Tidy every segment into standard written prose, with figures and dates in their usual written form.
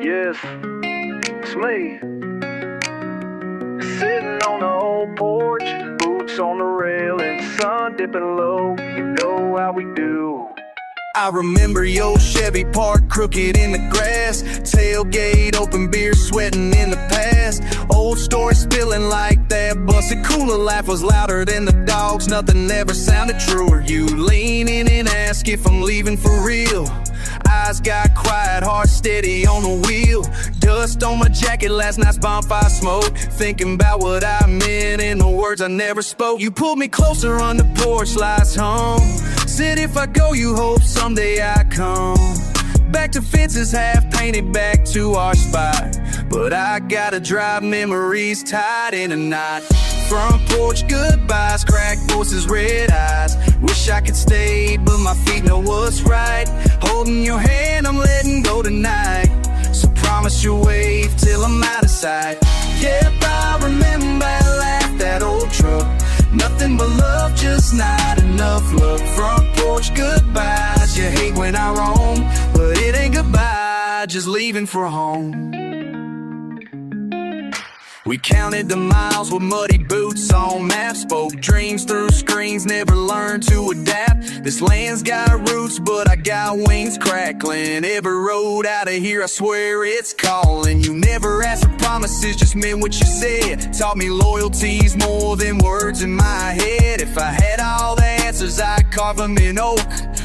Yes, it's me. Sitting on the old porch, boots on the railing, sun dipping low, you know how we do. I remember your Chevy parked crooked in the grass, tailgate open, beer sweating in the past. Old story spilling like that busted cooler laugh was louder than the dogs. Nothing ever sounded truer. You lean in and ask if I'm leaving for real. Eyes got quiet, heart steady on the wheel. Dust on my jacket, last night's bonfire smoke. Thinking about what I meant in the words I never spoke. You pulled me closer on the porch, lights home. Said if I go, you hope someday I come back to fences half painted back to our spot. But I gotta drive memories tied in a knot. Front porch goodbyes, cracked voices, red eyes. Wish I could stay, but my feet know what's right. Holding your hand, I'm letting go tonight. So promise you'll wave till I'm out of sight. Yep, I remember that laugh, that old truck. Nothing but love, just not enough love. Front porch goodbyes, you hate when I roam, but it ain't goodbye, just leaving for home. We counted the miles with muddy boots on maps. Spoke dreams through screens, never learned to adapt. This land's got roots, but I got wings crackling. Every road out of here, I swear it's calling. You never asked for promises, just meant what you said. Taught me loyalty's more than words in my head. If I had all the answers, I'd carve them in oak.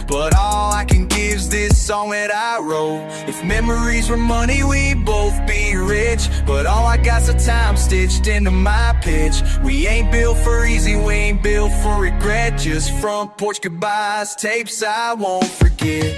But all I can give's this song that I wrote. If memories were money, we'd both be rich. But all I got's a time stitched into my pitch. We ain't built for easy, we ain't built for regret. Just front porch goodbyes, tapes I won't forget.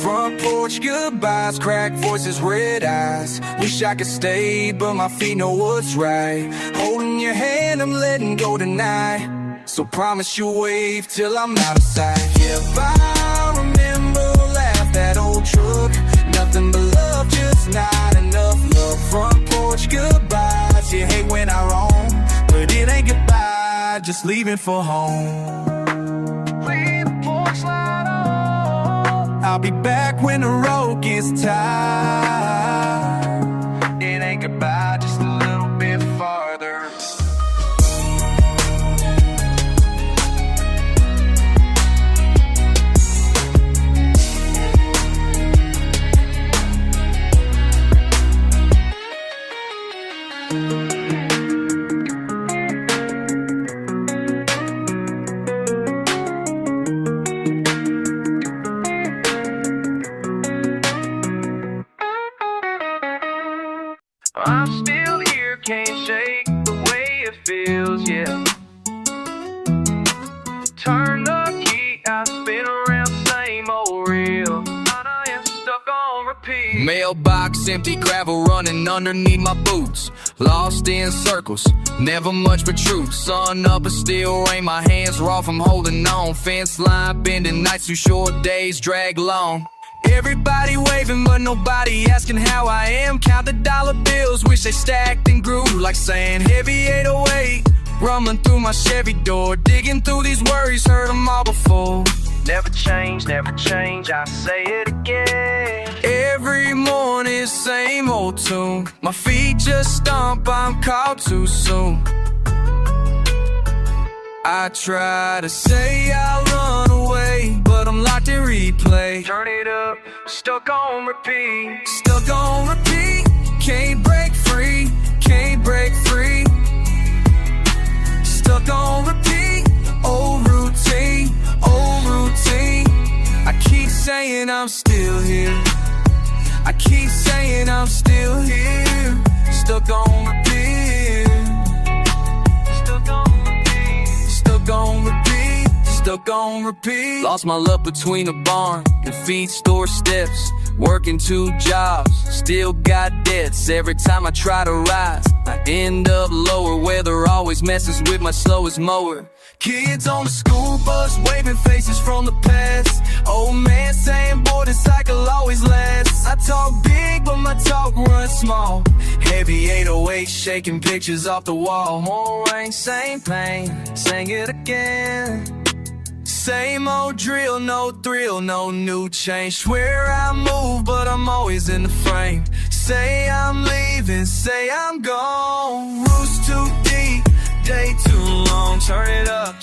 Front porch goodbyes, cracked voices, red eyes. Wish I could stay, but my feet know what's right. Holding your hand, I'm letting go tonight. So promise you'll wave till I'm out of sight. Yeah, I remember laugh, that old truck. Nothing but love, just not enough love. Front porch goodbyes, you hate when I roam, but it ain't goodbye, just leaving for home. Leave the porch light on. I'll be back when the road gets tired. It ain't goodbye, just a little bit farther. I'm still here, can't shake the way it feels, yeah. Turn the key, I spin around, same old reel. And I am stuck on repeat. Mailbox empty, gravel running underneath my boots. Lost in circles, never much but truth. Sun up, but still rain, my hands raw from holding on. Fence line bending, nights too short, days drag long. Everybody waving, but nobody asking how I am. Count the dollar bills, wish they stacked and grew. Like saying heavy 808, rumbling through my Chevy door. Digging through these worries, heard them all before. Never change, I say it again. Every morning, same old tune. My feet just stomp, I'm called too soon. I try to say I'll run away, but I'm locked in replay. Turn it up, stuck on repeat. Stuck on repeat, can't break free, can't break free. Stuck on repeat, old routine, old routine. I keep saying I'm still here, I keep saying I'm still here. Stuck on repeat, stuck on repeat, stuck on repeat, stuck on repeat. Lost my love between the barn and feed store steps. working 2 jobs, still got debts. Every time I try to rise, I end up lower. Weather always messes with my slowest mower. Kids on the school bus, waving faces from the past. Old man saying, boy, this cycle always lasts. I talk big, but my talk runs small. Heavy 808, shaking pictures off the wall. More rain, same pain, sing it again. Same old drill, no thrill, no new change. Swear I move, but I'm always in the frame. Say I'm leaving, say I'm gone. Roots too deep, day too long. Turn it up,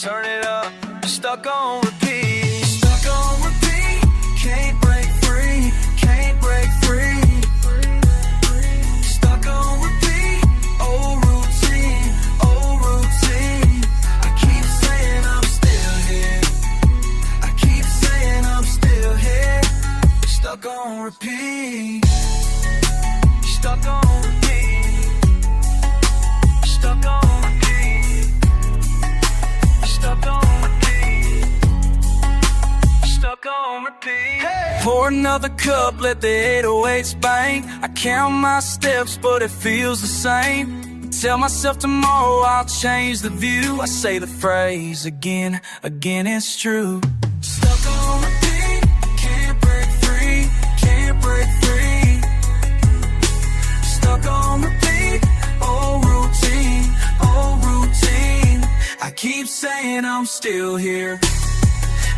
stuck on repeat. Stuck on repeat, can't break free, can't break free. Stuck on repeat, old routine, old routine. I keep saying I'm still here, I keep saying I'm still here. Stuck on repeat, stuck on repeat, stuck on repeat, stuck on repeat, stuck on repeat. Hey. Pour another cup, let the 808s bang. I count my steps, but it feels the same. Tell myself tomorrow I'll change the view. I say the phrase again, it's true. Stuck on repeat, can't break free, can't break free. Stuck on repeat, old routine, old routine. I keep saying I'm still here,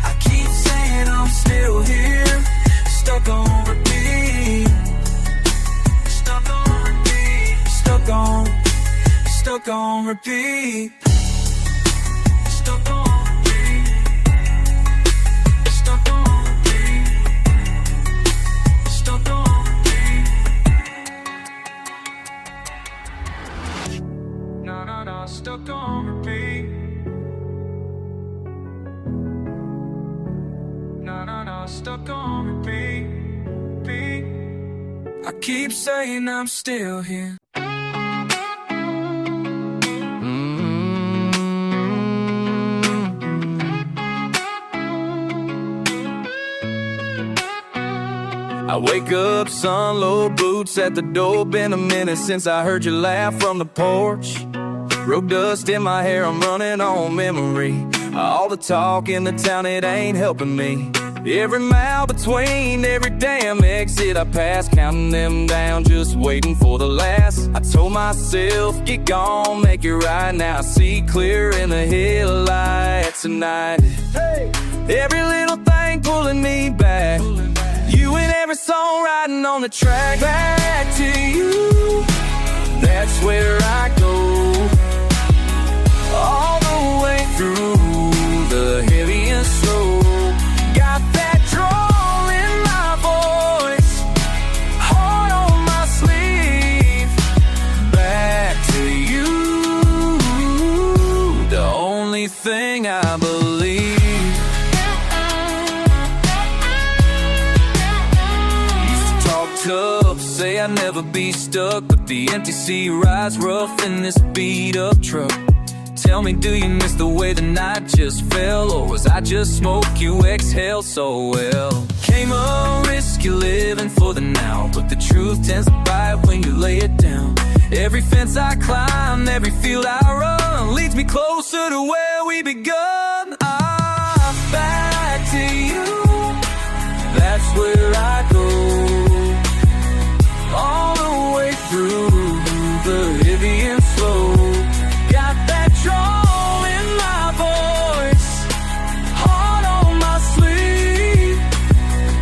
I keep saying I'm still here. Stuck on repeat, stuck on repeat, stuck on repeat, stuck on repeat, stuck on repeat, stuck on repeat. No, stuck on repeat. No, stuck on repeat, repeat. I keep saying I'm still here. I wake up, sun, low boots at the door. Been a minute since I heard you laugh from the porch. Road dust in my hair, I'm running on memory. All the talk in the town, it ain't helping me. Every mile between every damn exit I pass, counting them down, just waiting for the last. I told myself, get gone, make it right now. I see clear in the headlights tonight. Hey. Every little thing pulling me back. You and every song riding on the track. Back to you, that's where I go. All the way through the heavy and slow. Got that drawl in my voice, heart on my sleeve. Back to you, the only thing I believe. Tough, say I'd never be stuck, but the empty sea rides rough in this beat up truck. Tell me, do you miss the way the night just fell? Or was I just smoke you exhale so well? Came a risky living for the now, but the truth tends to bite when you lay it down. Every fence I climb, every field I run, leads me closer to where we begun. Back to you, that's where I go. All the way through the heavy and slow. Got that drawl in my voice, heart on my sleeve.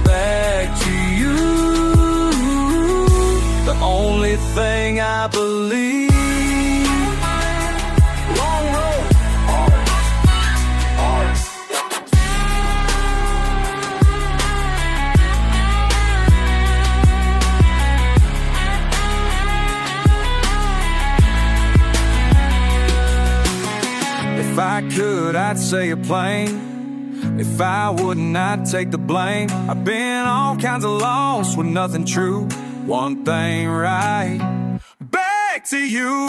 Back to you, the only thing I believe. Long road, if I could, I'd say a plane. If I wouldn't, I'd take the blame. I've been all kinds of lost with nothing true, one thing right. Back to you,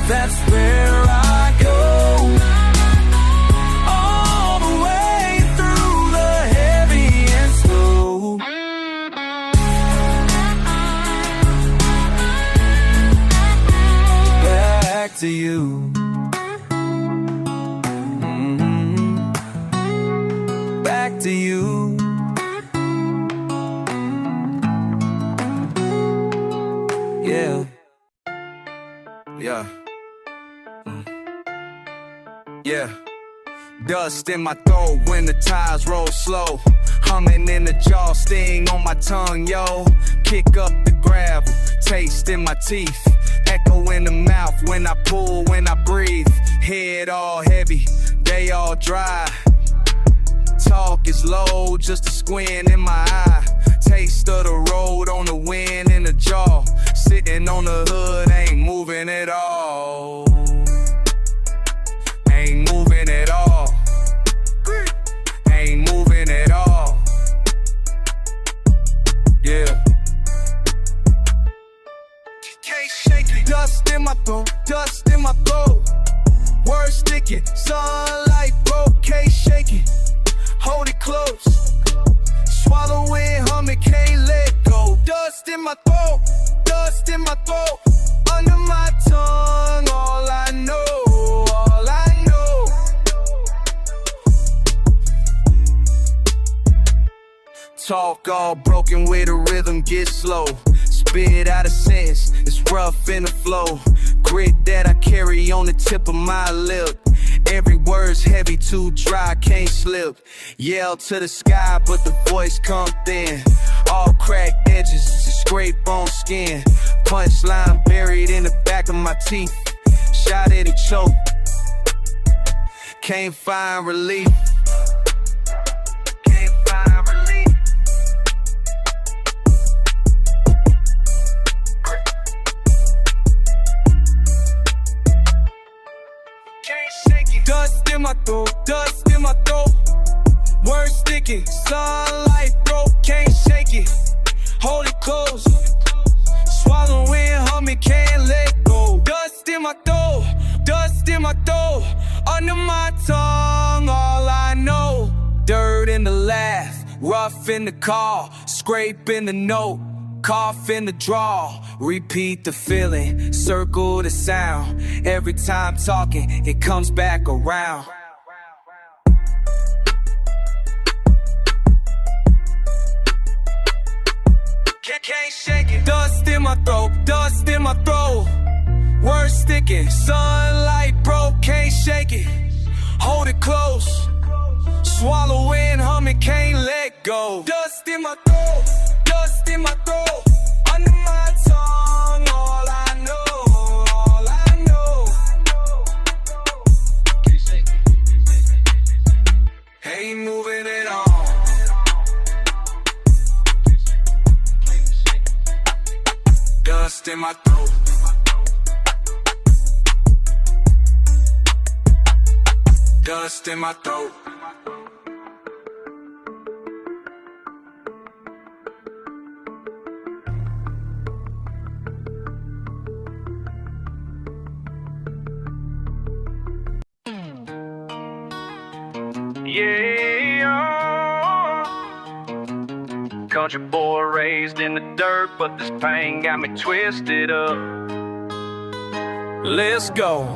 that's where I go. All the way through the heavy and slow. Yeah. Yeah. Yeah. Dust in my throat when the tires roll slow. Humming in the jaw, sting on my tongue, yo. Kick up the gravel, taste in my teeth. Echo in the mouth when I pull, when I breathe. Head all heavy, they all dry. Talk is low, just a squint in my eye. Taste of the road on the wind in the jaw. Sitting on the hood, ain't moving at all. Ain't moving at all. Ain't moving at all. Yeah. Can't shake it. Dust in my throat, dust in my throat. Words sticking, sunlight broke. Can't shake it. Hold it close. Swallow it, hum it, can't let go. Dust in my throat, dust in my throat. Under my tongue, all I know, all I know. Talk all broken with a rhythm, get slow. Spit out of sense, it's rough in the flow. Grit that I carry on the tip of my lip. Every word's heavy, too dry, can't slip. Yell to the sky, but the voice come thin. All cracked edges to scrape on skin. Punchline buried in the back of my teeth. Shot it and choke. Can't find relief. Can't find relief. Can't shake it. Dust in my throat, dust in my throat. Words sticking, sunlight broke, can't shake it. Hold it close. Swallow it, hum it, can't let go. Dust in my throat, dust in my throat. Under my tongue, all I know. Dirt in the laugh, rough in the call. Scrape in the note, cough in the draw. Repeat the feeling, circle the sound. Every time talking, it comes back around. Can't shake it. Dust in my throat, dust in my throat. Words sticking, sunlight broke, can't shake it. Hold it close. Swallow in, hum it, can't let go. Dust in my throat, dust in my throat. Under my tongue, all I know, all I know. Ain't moving at all. Dust in my throat. Dust in my throat. Yeah. Country boy raised in the dirt, but this pain got me twisted up. Let's go.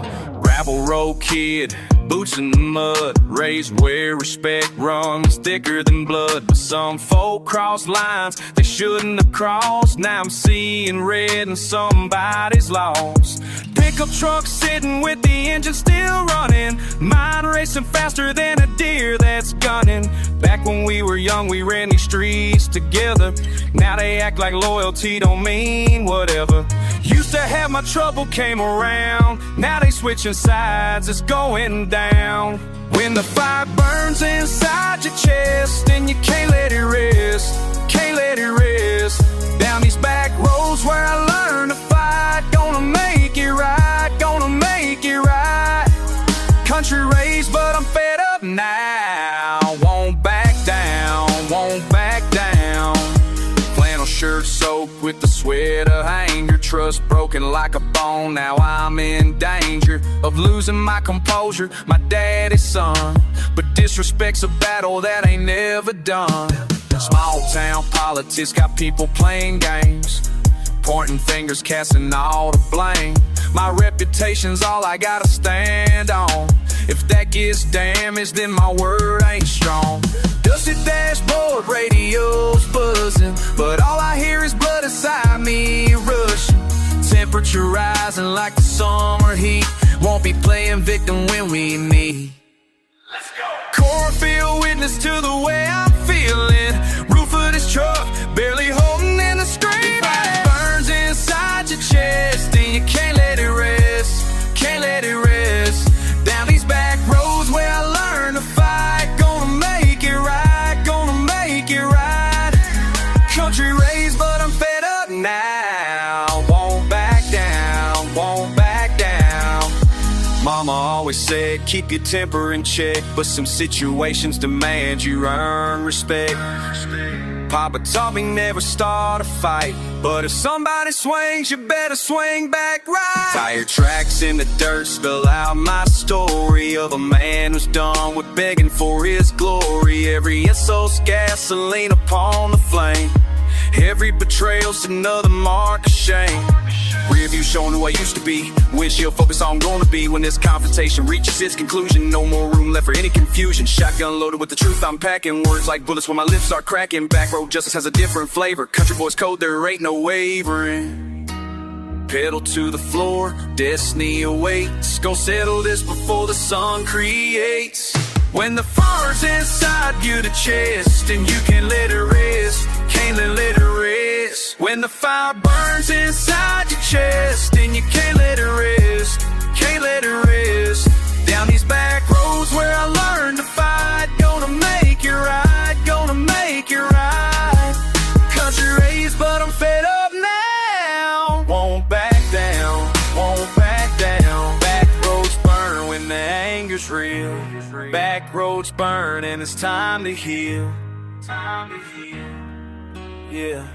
Gravel road kid, boots in the mud. Raised where respect runs thicker than blood. But some folk cross lines they shouldn't have crossed. Now I'm seeing red and somebody's lost. Pickup truck sitting with the engine still running. Mine racing faster than a deer that's gunning. Back when we were young, we ran these streets together. Now they act like loyalty don't mean whatever. Used to have my trouble, came around. Now they switching sides, it's going down. When the fire burns inside your chest and you can't let it rest, can't let it rest. Down these back roads where I learned to fight. Gonna make it right, gonna make it right. Country raised, but I'm fed up now. Won't back down, won't back down. Flannel shirt soaked with the sweat of anger. Trust broken like a bone. Now I'm in danger of losing my composure. My daddy's son, but disrespect's a battle that ain't never done. Small town politics got people playing games, pointing fingers, casting all the blame. My reputation's all I gotta stand on. If that gets damaged, then my word ain't strong. Dusty dashboard, radio's buzzing, but all I hear is blood inside me rushing. temperature rising like the summer heat. Won't be playing victim when we meet. Let's go. Cornfield witness to the way I'm feeling. Roof of this truck, barely holding in the street. It burns inside your chest, and you can't let it rest. Can't let it rest. Down these back roads where I learned to fight. Gonna make it right, gonna make it right. Country raised, but I'm fed up now. Won't back down, won't back down. Mama always said, keep your temper in check, but some situations demand you earn respect. Papa taught me never start a fight, but if somebody swings, you better swing back right. Tire tracks in the dirt spell out my story of a man who's done with begging for his glory. Every insult's gasoline upon the flame. Every betrayal's another mark of shame. Rear view showing who I used to be. Windshield focus on gonna be. When this confrontation reaches its conclusion, no more room left for any confusion. Shotgun loaded with the truth I'm packing. Words like bullets when my lips start cracking. Back road justice has a different flavor. Country boys code, there ain't no wavering. Pedal to the floor, destiny awaits. Gonna settle this before the sun creates. When the fire's inside you, the chest, and you can't let it rest. Can't let it rest. When the fire burns inside your chest, and you can't let it rest. Can't let it rest. Down these back roads where I learned to fight. Gonna make it right, gonna make it right. Country raised, but I'm fed up now. Won't back down, won't back down. Back roads burn when the anger's real. Back roads burn and it's time to heal. Time to heal. Yeah.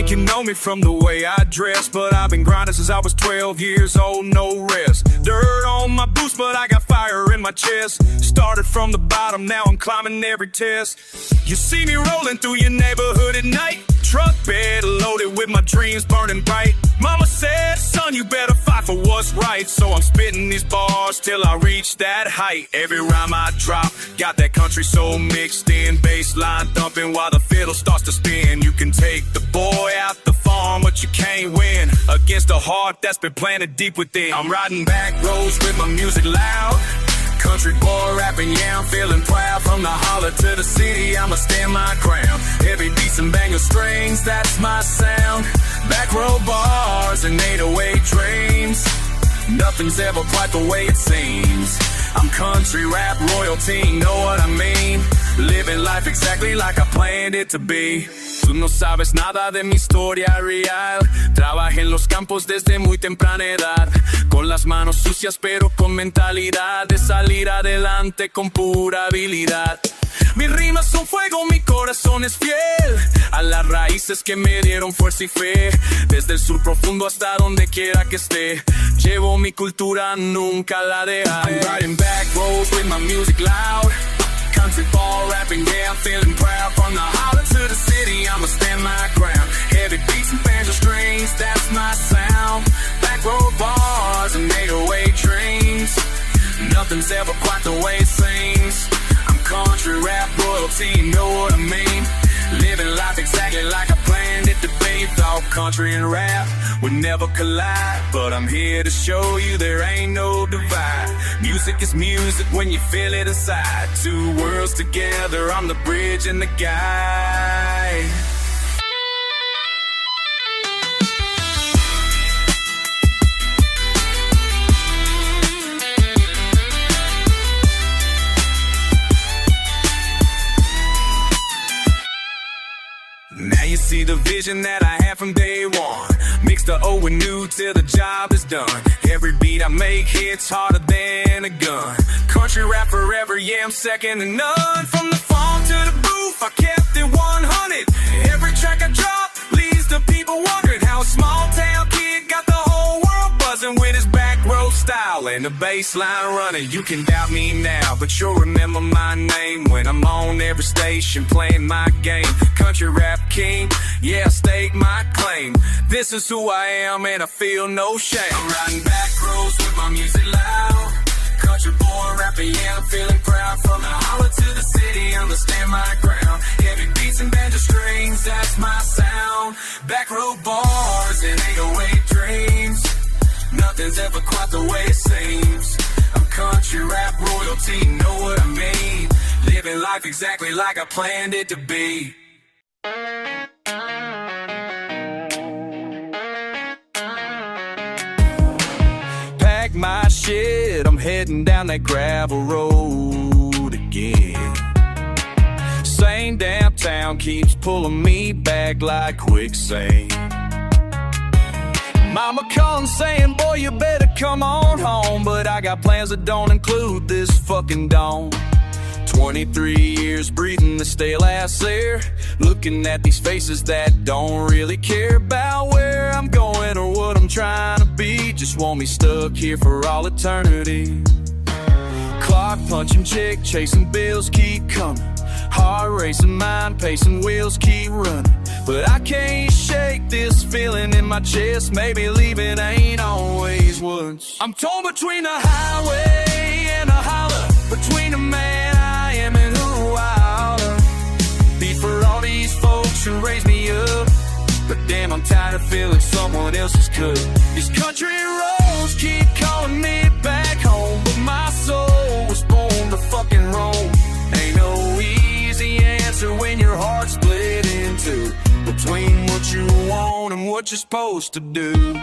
You know me from the way I dress, but I've been grinding since I was 12 years old, no rest. Dirt on my boots, but I got fire in my chest. Started from the bottom, now I'm climbing every test. You see me rolling through your neighborhood at night. Truck bed loaded with my dreams burning bright. Mama said, son, you better fight for what's right. So I'm spitting these bars till I reach that height. Every rhyme I drop, got that country soul mixed in. Bass line thumping while the fiddle starts to spin. You can take the boy out the farm, but you can't win against a heart that's been planted deep within. I'm riding back roads with my music loud. Country boy rapping, yeah, I'm feeling proud. From the holler to the city, I'ma stand my ground. Heavy beats and banger strings, that's my sound. Back row bars and 808 dreams. Nothing's ever quite the way it seems. I'm country rap royalty, know what I mean? Living life exactly like I planned it to be. Tú no sabes nada de mi historia real. Trabajé en los campos desde muy temprana edad. Con las manos sucias pero con mentalidad de salir adelante con pura habilidad. Mis rimas son fuego, mi corazón es fiel a las raíces que me dieron fuerza y fe. Desde el sur profundo hasta donde quiera que esté, llevo mi cultura, nunca la dejaré. I'm riding back roads with my music loud. Country ball rapping, yeah, I'm feeling proud. From the holler to the city, I'ma stand my ground. Heavy beats and banjo strings, that's my sound. Back road bars and 808 dreams. Nothing's ever quite the way it seems. I'm country rap royalty, know what I mean? Living life exactly like I planned it to be. Thought country and rap would never collide, but I'm here to show you there ain't no divide. Music is music when you feel it inside. Two worlds together, I'm the bridge and the guide. Now you see the vision that I had from day one. Mix the old and new till the job is done. Every beat I make hits harder than a gun. Country rap forever, yeah, I'm second to none. From the farm to the booth, I kept it 100. Every track I drop leaves the people wondering how a small town kid got the whole world buzzing. buzzing with his back row style and the bass line running. You can doubt me now, but you'll remember my name when I'm on every station playing my game. Country rap king, yeah, stake my claim. This is who I am and I feel no shame. I'm riding back roads with my music loud. Country boy rapping, yeah, I'm feeling proud. From the holler to the city, understand my ground. Heavy beats and banjo strings, that's my sound. Back road bars and 808 dreams. Nothing's ever quite the way it seems. I'm country rap royalty, know what I mean. Living life exactly like I planned it to be. Pack my shit, I'm heading down that gravel road again. Same damn town keeps pulling me back like quicksand. Mama calling saying, boy, you better come on home. But I got plans that don't include this fucking dawn. 23 years breathing the stale ass air, looking at these faces that don't really care about where I'm going or what I'm trying to be. Just want me stuck here for all eternity. Clock punching chick, chasing bills keep coming. Heart racing, mind pacing, wheels keep running. But I can't shake this feeling in my chest. Maybe leaving ain't always what's. I'm torn between a highway and a holler, between a man I am and who I oughta be for all these folks who raised me up. But damn, I'm tired of feeling someone else's cut. These country roads keep calling me back home, but my soul was born to fucking roam. Ain't no easy answer when your heart's split in two, between what you want and what you're supposed to do.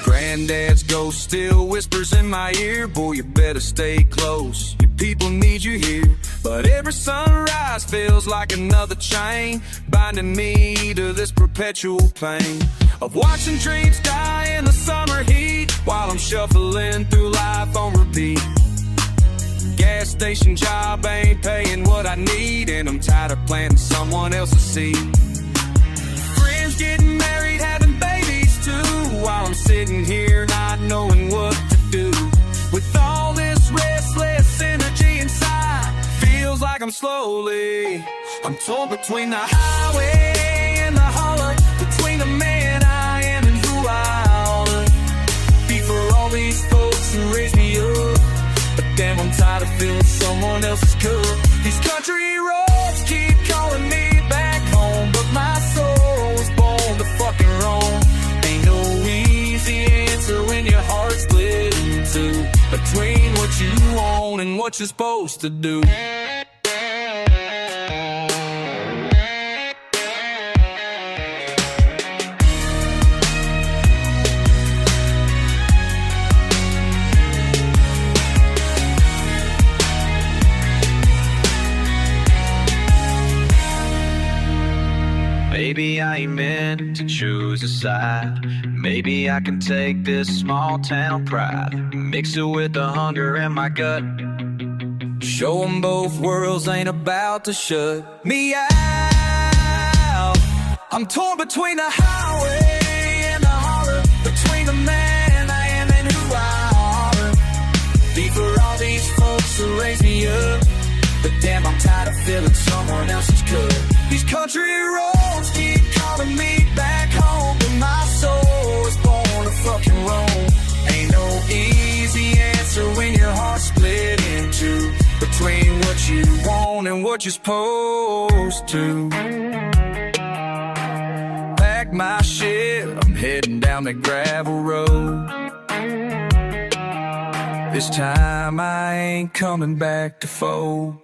Granddad's ghost still whispers in my ear, boy, you better stay close. Your people need you here. But every sunrise feels like another chain, binding me to this perpetual pain of watching dreams die in the summer heat while I'm shuffling through life on repeat. Gas station job ain't paying what I need, and I'm tired of planting someone else's seed. Friends getting married, having babies too, while I'm sitting here not knowing what to do. With all this restless energy inside, feels like I'm I'm torn between the highway and the holler, between the man I am and who I oughta be for all these folks who raised me up. But damn, I'm tired of feeling someone else's cup. These country roads keep calling me back home, but my soul was born to fucking roam. Ain't no easy answer when your heart's split in two, between what you want and what you're supposed to do. Maybe I ain't meant to choose a side. Maybe I can take this small town pride, mix it with the hunger in my gut. Show 'em both worlds ain't about to shut me out. I'm torn between the highway and the holler, between the man I am and who I oughta be for all these folks who raised me up. But damn, I'm tired of feeling someone else's cut. These country roads keep calling me back home, but my soul is born to fucking roam. Ain't no easy answer when your heart's split in two, between what you want and what you're supposed to. Pack my shit, I'm heading down the gravel road. This time I ain't coming back to fold.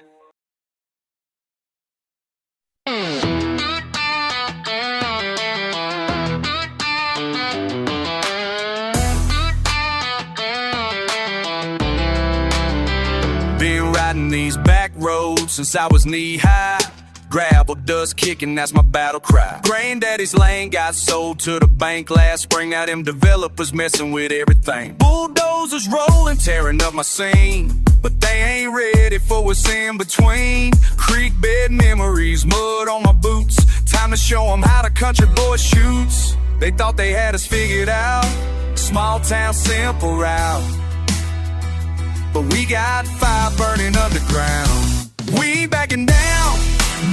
Been riding these back roads since I was knee-high. Gravel dust kicking, that's my battle cry. Granddaddy's lane got sold to the bank last spring. Now them developers messing with everything. Bulldozers rolling, tearing up my scene, but they ain't ready for what's in between. Creek bed memories, mud on my boots. Time to show 'em how the country boy shoots. They thought they had us figured out, small town, simple route. But we got fire burning underground. We ain't backing down,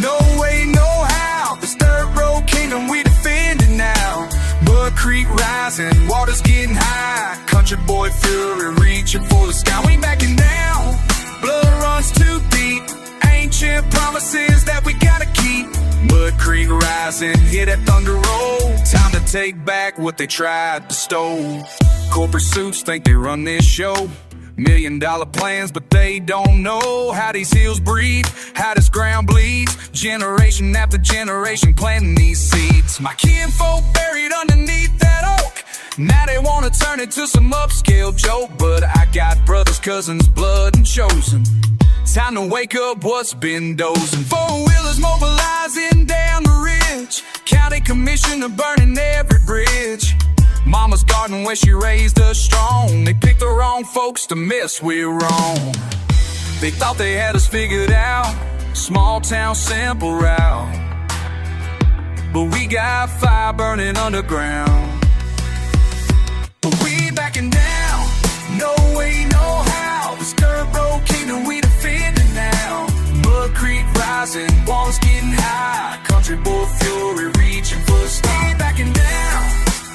no way, no how. This third road kingdom we defending now. Mud Creek rising, water's getting high. Country boy fury reaching for the sky. We ain't backing down, blood runs too deep. Ancient promises that we gotta keep. Mud Creek rising, hear that thunder roll. Time to take back what they tried to steal. Corporate suits think they run this show. $1 million plans, but they don't know how these hills breathe, how this ground bleeds. Generation after generation planting these seeds. My kinfolk buried underneath that oak. Now they wanna turn it to some upscale joke. But I got brothers, cousins, blood and chosen. Time to wake up what's been dozing. Four-wheelers mobilizing down the ridge. County commissioner burning every bridge. Mama's garden where she raised us strong. They picked the wrong folks to mess with wrong. They thought they had us figured out, small town, simple route. But we got fire burning underground. But we ain't backing down, no way, no how. This third road kingdom we defending now. Mud Creek rising, walls getting high. Country boy fury reaching for the sky. We ain't backing down,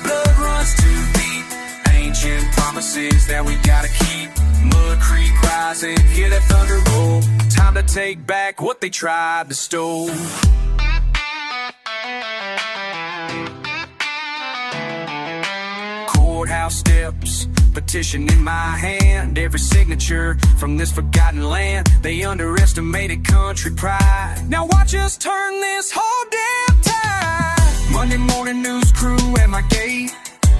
blood runs too deep. Ancient promises that we gotta keep. Mud Creek rising, hear that thunder roll. Time to take back what they tried to steal. Courthouse steps, petition in my hand. Every signature from this forgotten land. They underestimated country pride. Now watch us turn this whole damn tide. Monday morning news crew at my gate,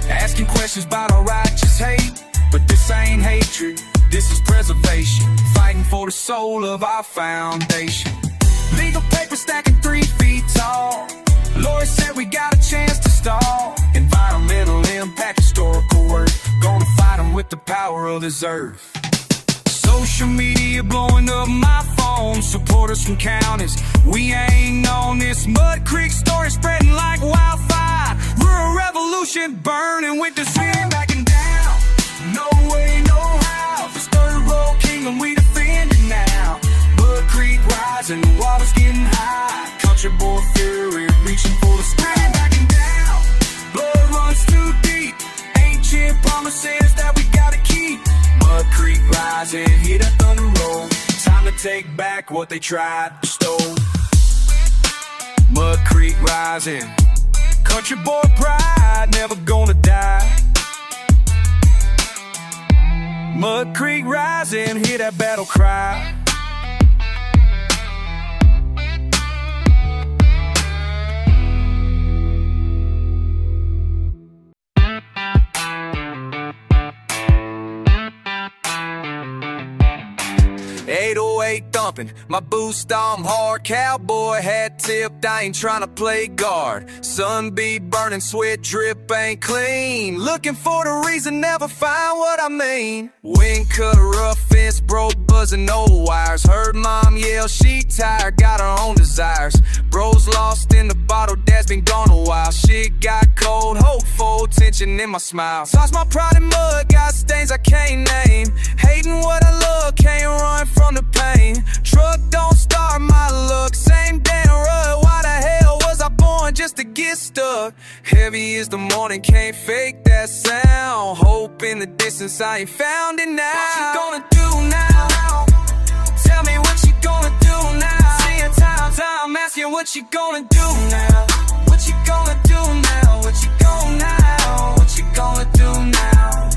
asking questions about our righteous hate. But this ain't hatred, this is preservation. Fighting for the soul of our foundation. Legal paper stacking 3 feet tall. Lawyers said we got a chance to stall. Environmental impact, historical worth. Gonna fight them with the power of this earth. Social media blowing up my phone. Supporters from counties, we ain't on this. Mud Creek story spreading like wildfire. Rural revolution burning with the sin backing down. No way, no how. This third road kingdom we defending now. Mud Creek rising, water's getting high. Country boy fury reaching for the sky. Backing down, blood runs too deep. Ancient promises that we gotta keep. Mud Creek rising, hear that thunder roll. Time to take back what they tried to steal. Mud Creek rising, country boy pride never gonna die. Mud Creek rising, hear that battle cry. 808 thumping, my boots stomp hard. Cowboy hat tipped, I ain't tryna play guard. Sun be burning, sweat drip ain't clean. Looking for the reason, never find what I mean. Wind cut a rough fence, broke buzzing old wires. Heard mom yell, she tired, got her own desires. Bros lost in the bottle, dad's been gone a while. Shit got cold, hopeful, tension in my smile. Toss my pride in mud, got stains I can't name. Hating what I love, can't run from the pain. Truck don't start my luck, same damn rut. Why the hell was I born just to get stuck? Heavy is the morning, can't fake that sound. Hope in the distance, I ain't found it now. What you gonna do now? Tell me what you gonna do now. Seeing times I'm asking what you gonna do now. What you gonna do now? What you gonna now? What you gonna do now?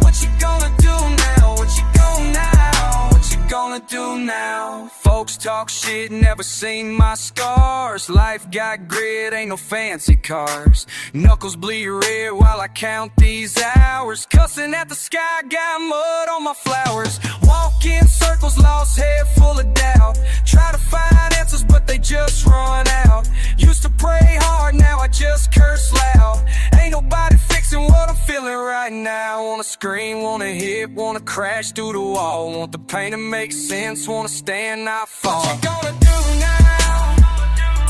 What you gonna do now? What you gonna now? What you gonna do now? Folks talk shit, never seen my scars. Life got grit, ain't no fancy cars. Knuckles bleed red while I count these hours. Cussing at the sky, got mud on my flowers. Walk in circles, lost head full of doubt. Try to find answers, but they just run out. Used to pray hard, now I just curse loud. Ain't nobody fixing what I'm feeling right now. Wanna scream, wanna hit, wanna crash through the wall. Want the pain to make sense, wanna stand, not fall. What you gonna do now?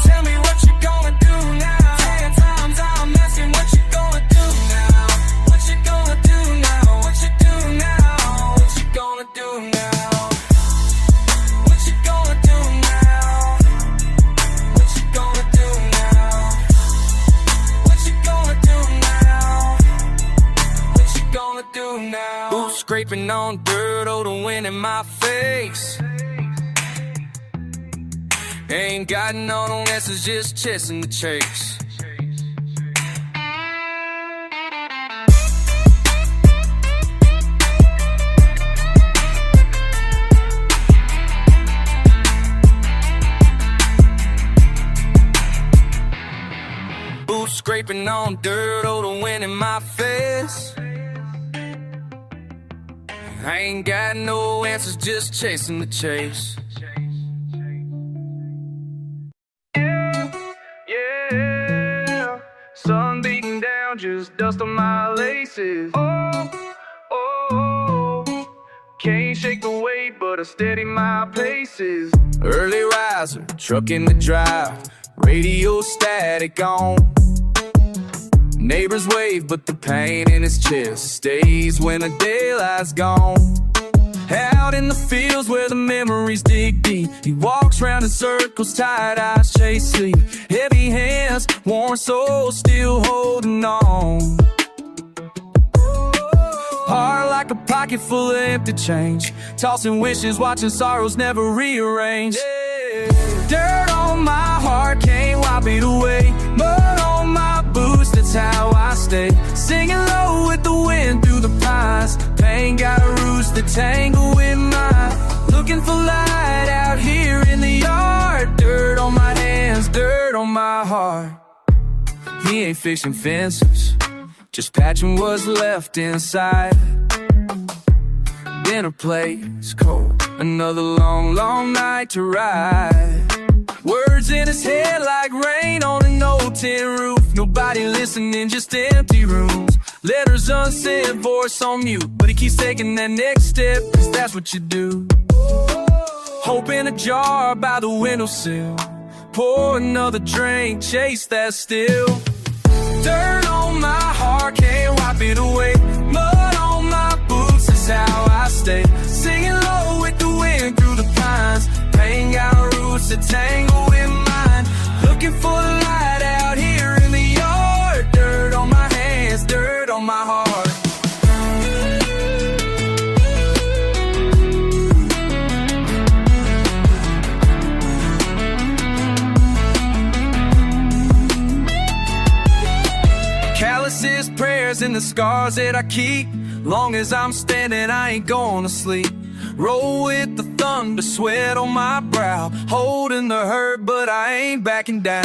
Tell me what you gonna do now. 10 times I'm do now? Boots scraping on dirt, oh, the wind in my face. Ain't got no answers, just chasing the chase. Boots scraping on dirt, oh, the wind in my face. I ain't got no answers, just chasing the chase. Yeah, sun beating down, just dust on my laces. Oh, oh, can't shake the weight, but I steady my paces. Early riser, truck in the drive, radio static on. Neighbors wave, but the pain in his chest stays when the daylight's gone. Out in the fields where the memories dig deep, he walks round in circles, tired eyes chase sleep. Heavy hands, worn soul, still holding on. Heart like a pocket full of empty change, tossing wishes, watching sorrows never rearrange. Dirt on my heart, can't wipe it away. Mud on my boots, that's how I stay. Singing low with the wind through the pines. Pain got a roots that tangle with mine. Looking for light out here in the yard. Dirt on my hands, dirt on my heart. He ain't fixing fences, just patching what's left inside. Dinner plates cold, another long, long night to ride. Words in his head like rain on an old tin roof. Nobody listening, just empty rooms. Letters unsent, voice on mute, but he keeps taking that next step, cause that's what you do. Hope in a jar by the windowsill, pour another drink, chase that still. Dirt on my heart, can't wipe it away. Mud on my boots, that's how I stay. Singing low with the wind through the pines. Pain got roots that tangle with mine. Looking for the light out here in the yard. Dirt on my hands, dirt on my heart. Calluses, prayers, and the scars that I keep. Long as I'm standing, I ain't gonna sleep. Roll with the thunder, sweat on my brow, holding the hurt, but I ain't backing down.